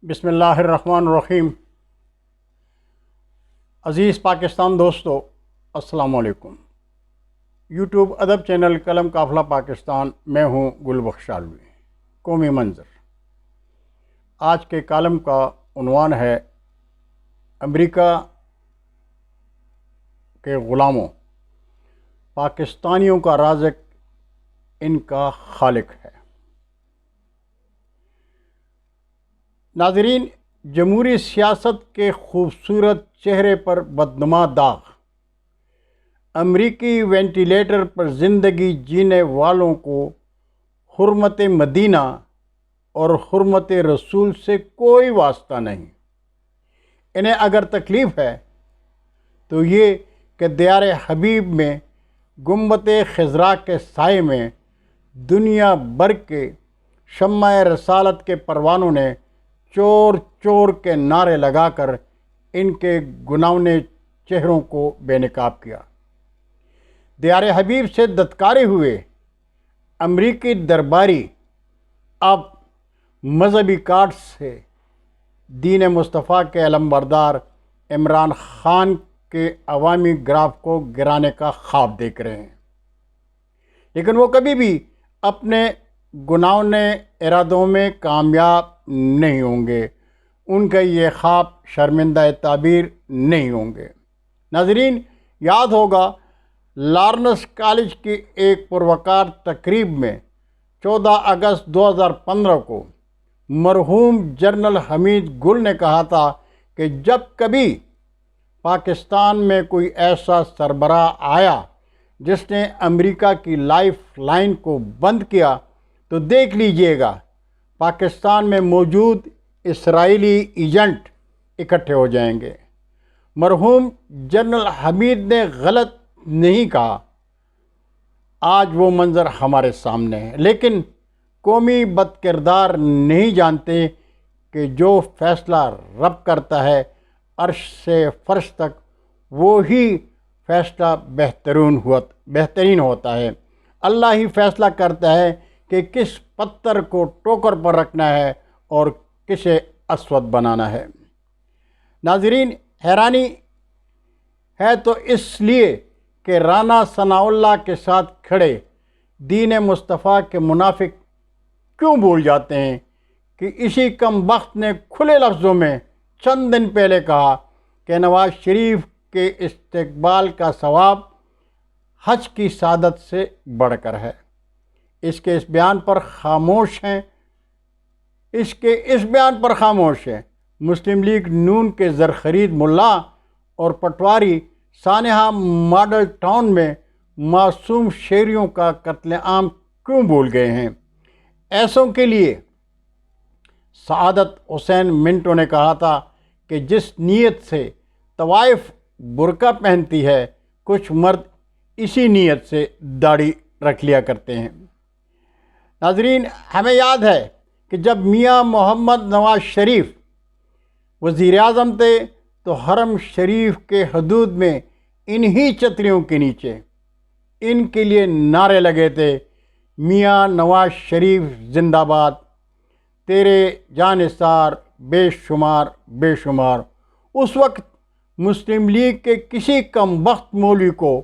بسم اللہ الرحمن الرحیم۔ عزیز پاکستان دوستو، السلام علیکم۔ یوٹیوب ادب چینل قلم قافلہ پاکستان، میں ہوں گل بخش عالوی۔ قومی منظر آج کے کالم کا عنوان ہے امریکہ کے غلاموں، پاکستانیوں کا رازق ان کا خالق ہے۔ ناظرین، جمہوری سیاست کے خوبصورت چہرے پر بدنما داغ، امریکی وینٹیلیٹر پر زندگی جینے والوں کو حرمت مدینہ اور حرمت رسول سے کوئی واسطہ نہیں۔ انہیں اگر تکلیف ہے تو یہ کہ دیار حبیب میں گنبد خضرا کے سائے میں دنیا بھر کے شمع رسالت کے پروانوں نے چور چور کے نعرے لگا کر ان کے گناونے چہروں کو بے نقاب کیا۔ دیار حبیب سے دتکارے ہوئے امریکی درباری اب مذہبی کارڈ سے دین مصطفیٰ کے علمبردار عمران خان کے عوامی گراف کو گرانے کا خواب دیکھ رہے ہیں، لیکن وہ کبھی بھی اپنے گناونے ارادوں میں کامیاب نہیں ہوں گے۔ ان کا یہ خواب شرمندہ تعبیر نہیں ہوں گے۔ ناظرین، یاد ہوگا لارنس کالج کی ایک پروقار تقریب میں 14 اگست 2015 کو مرحوم جنرل حمید گل نے کہا تھا کہ جب کبھی پاکستان میں کوئی ایسا سربراہ آیا جس نے امریکہ کی لائف لائن کو بند کیا تو دیکھ لیجئے گا پاکستان میں موجود اسرائیلی ایجنٹ اکٹھے ہو جائیں گے۔ مرحوم جنرل حمید نے غلط نہیں کہا۔ آج وہ منظر ہمارے سامنے ہے، لیکن قومی بد کردار نہیں جانتے کہ جو فیصلہ رب کرتا ہے عرش سے فرش تک، وہی فیصلہ بہترین ہوتا ہے۔ اللہ ہی فیصلہ کرتا ہے کہ کس پتھر کو ٹوکر پر رکھنا ہے اور کسے اسود بنانا ہے۔ ناظرین، حیرانی ہے تو اس لیے کہ رانا ثناء اللہ کے ساتھ کھڑے دین مصطفیٰ کے منافق کیوں بھول جاتے ہیں کہ اسی کم بخت نے کھلے لفظوں میں چند دن پہلے کہا کہ نواز شریف کے استقبال کا ثواب حج کی سعادت سے بڑھ کر ہے۔ اس بیان پر خاموش ہیں مسلم لیگ نون کے زرخرید ملا اور پٹواری سانحہ ماڈل ٹاؤن میں معصوم شہریوں کا قتل عام کیوں بھول گئے ہیں۔ ایسوں کے لیے سعادت حسین منٹو نے کہا تھا کہ جس نیت سے طوائف برقع پہنتی ہے، کچھ مرد اسی نیت سے داڑھی رکھ لیا کرتے ہیں۔ ناظرین، ہمیں یاد ہے کہ جب میاں محمد نواز شریف وزیر اعظم تھے تو حرم شریف کے حدود میں انہی چھتریوں کے نیچے ان کے لیے نعرے لگے تھے، میاں نواز شریف زندہ باد، تیرے جانثار بے شمار بے شمار۔ اس وقت مسلم لیگ کے کسی کم بخت مولوی کو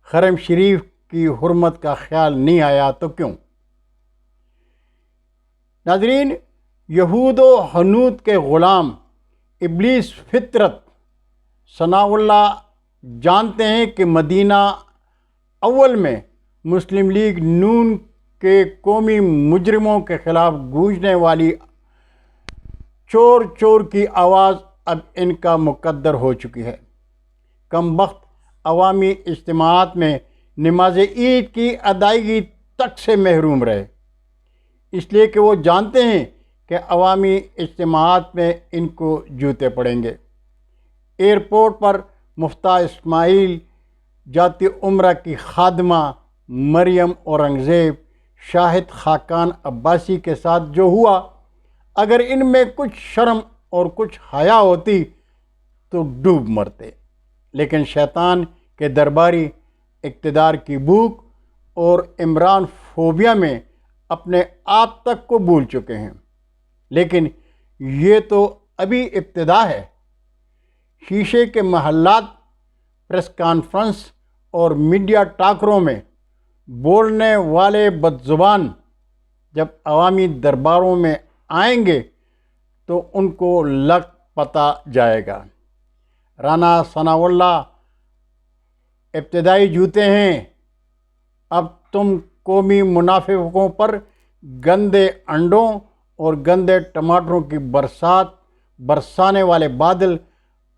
حرم شریف کی حرمت کا خیال نہیں آیا تو کیوں؟ ناظرین، یہود و حنود کے غلام ابلیس فطرت ثناء اللہ جانتے ہیں کہ مدینہ اول میں مسلم لیگ نون کے قومی مجرموں کے خلاف گونجنے والی چور چور کی آواز اب ان کا مقدر ہو چکی ہے۔ کم بخت عوامی اجتماعات میں نماز عید کی ادائیگی تک سے محروم رہے، اس لیے کہ وہ جانتے ہیں کہ عوامی اجتماعات میں ان کو جوتے پڑیں گے۔ ایئرپورٹ پر مفتاح اسماعیل جاتی عمرہ کی خادمہ مریم اورنگزیب شاہد خاقان عباسی کے ساتھ جو ہوا، اگر ان میں کچھ شرم اور کچھ حیا ہوتی تو ڈوب مرتے، لیکن شیطان کے درباری اقتدار کی بھوک اور عمران فوبیا میں اپنے آپ تک کو بھول چکے ہیں۔ لیکن یہ تو ابھی ابتدا ہے۔ شیشے کے محلات، پریس کانفرنس اور میڈیا ٹاکروں میں بولنے والے بدزبان جب عوامی درباروں میں آئیں گے تو ان کو لگ پتہ جائے گا۔ رانا ثناء اللہ ابتدائی جوتے ہیں، اب تم قومی منافعوں پر گندے انڈوں اور گندے ٹماٹروں کی برسات برسانے والے بادل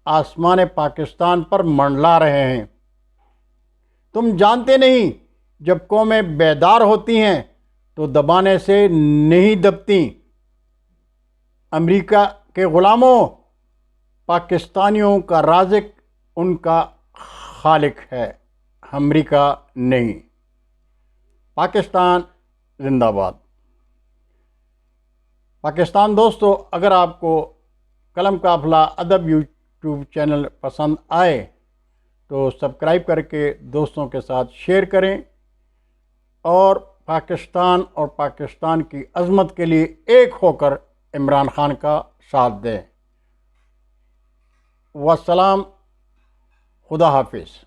آسمان پاکستان پر منڈلا رہے ہیں۔ تم جانتے نہیں، جب قومیں بیدار ہوتی ہیں تو دبانے سے نہیں دبتیں۔ امریکہ کے غلاموں، پاکستانیوں کا رازق ان کا خالق ہے، امریکہ نہیں۔ پاکستان زندہ باد۔ پاکستان دوستو، اگر آپ کو قلم قافلہ ادب یوٹیوب چینل پسند آئے تو سبسکرائب کر کے دوستوں کے ساتھ شیئر کریں اور پاکستان اور پاکستان کی عظمت کے لیے ایک ہو کر عمران خان کا ساتھ دیں۔ والسلام، خدا حافظ۔